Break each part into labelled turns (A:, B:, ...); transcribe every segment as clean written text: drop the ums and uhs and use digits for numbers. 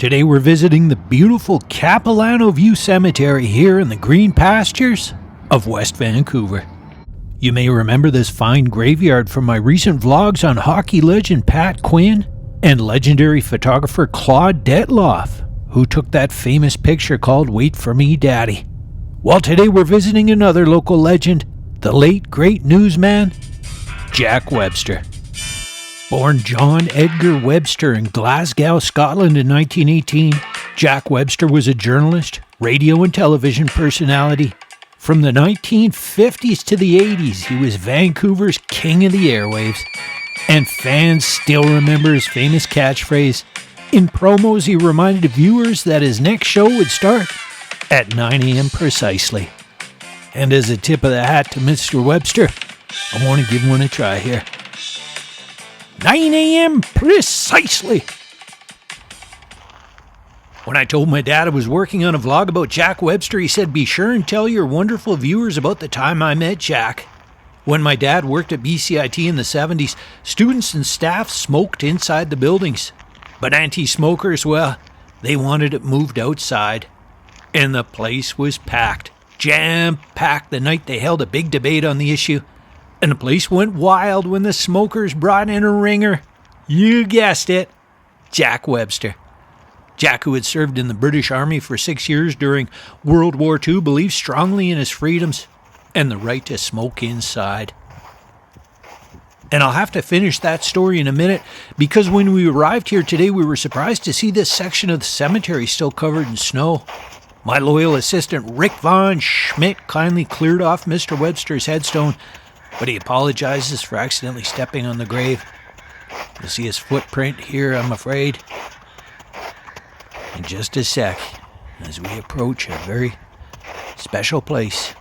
A: Today we're visiting the beautiful Capilano View Cemetery here in the green pastures of West Vancouver. You may remember this fine graveyard from my recent vlogs on hockey legend Pat Quinn and legendary photographer Claude Detloff, who took that famous picture called Wait For Me Daddy. Well, today we're visiting another local legend, the late great newsman, Jack Webster. Born John Edgar Webster in Glasgow, Scotland in 1918, Jack Webster was a journalist, radio and television personality. From the 1950s to the 80s, he was Vancouver's king of the airwaves. And fans still remember his famous catchphrase. In promos, he reminded viewers that his next show would start at 9 a.m. precisely. And as a tip of the hat to Mr. Webster, I want to give one a try here. 9 a.m. precisely. When I told my dad I was working on a vlog about Jack Webster, he said, be sure and tell your wonderful viewers about the time I met Jack. When my dad worked at BCIT in the 70s, students and staff smoked inside the buildings. But anti-smokers, well, they wanted it moved outside. And the place was packed, jam-packed the night they held a big debate on the issue. And the place went wild when the smokers brought in a ringer. You guessed it, Jack Webster. Jack, who had served in the British Army for 6 years during World War II, believed strongly in his freedoms and the right to smoke inside. And I'll have to finish that story in a minute, because when we arrived here today, we were surprised to see this section of the cemetery still covered in snow. My loyal assistant, Rick Von Schmidt, kindly cleared off Mr. Webster's headstone, but he apologizes for accidentally stepping on the grave. You'll see his footprint here, I'm afraid, in just a sec, as we approach a very special place.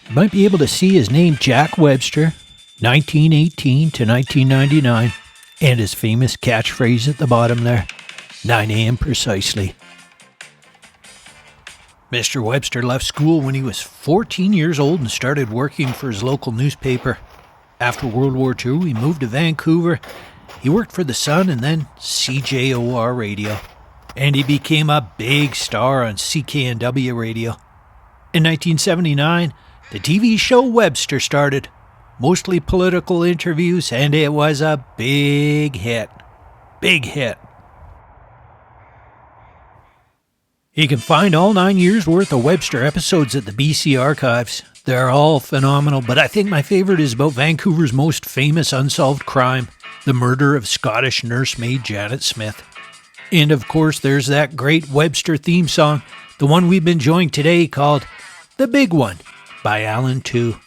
A: You might be able to see his name, Jack Webster, 1918 to 1999, and his famous catchphrase at the bottom there, 9 a.m. precisely. Mr. Webster left school when he was 14 years old and started working for his local newspaper. After World War II, he moved to Vancouver. He worked for The Sun and then CJOR Radio, and he became a big star on CKNW Radio. In 1979, the TV show Webster started, mostly political interviews, and it was a big hit. Big hit. You can find all 9 years' worth of Webster episodes at the BC Archives. They're all phenomenal, but I think my favorite is about Vancouver's most famous unsolved crime, the murder of Scottish nursemaid Janet Smith. And of course, there's that great Webster theme song, the one we've been enjoying today, called The Big One by Alan II.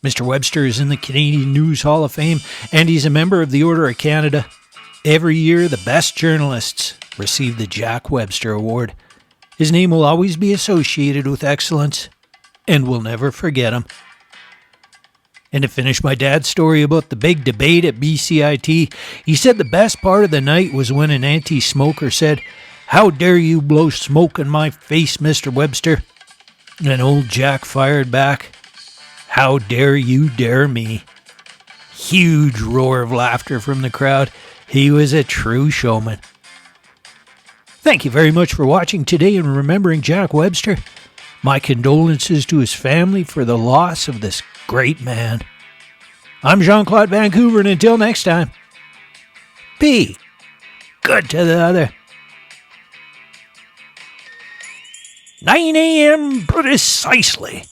A: Mr. Webster is in the Canadian News Hall of Fame, and he's a member of the Order of Canada. Every year, the best journalists receive the Jack Webster Award. His name will always be associated with excellence, and we'll never forget him. And to finish my dad's story about the big debate at BCIT, he said the best part of the night was when an anti-smoker said, "How dare you blow smoke in my face, Mr. Webster?" And old Jack fired back, "How dare you dare me?" Huge roar of laughter from the crowd. He was a true showman. Thank you very much for watching today and remembering Jack Webster. My condolences to his family for the loss of this great man. I'm Jean-Claude Van Couver, and until next time, be good to the other. 9 a.m. precisely.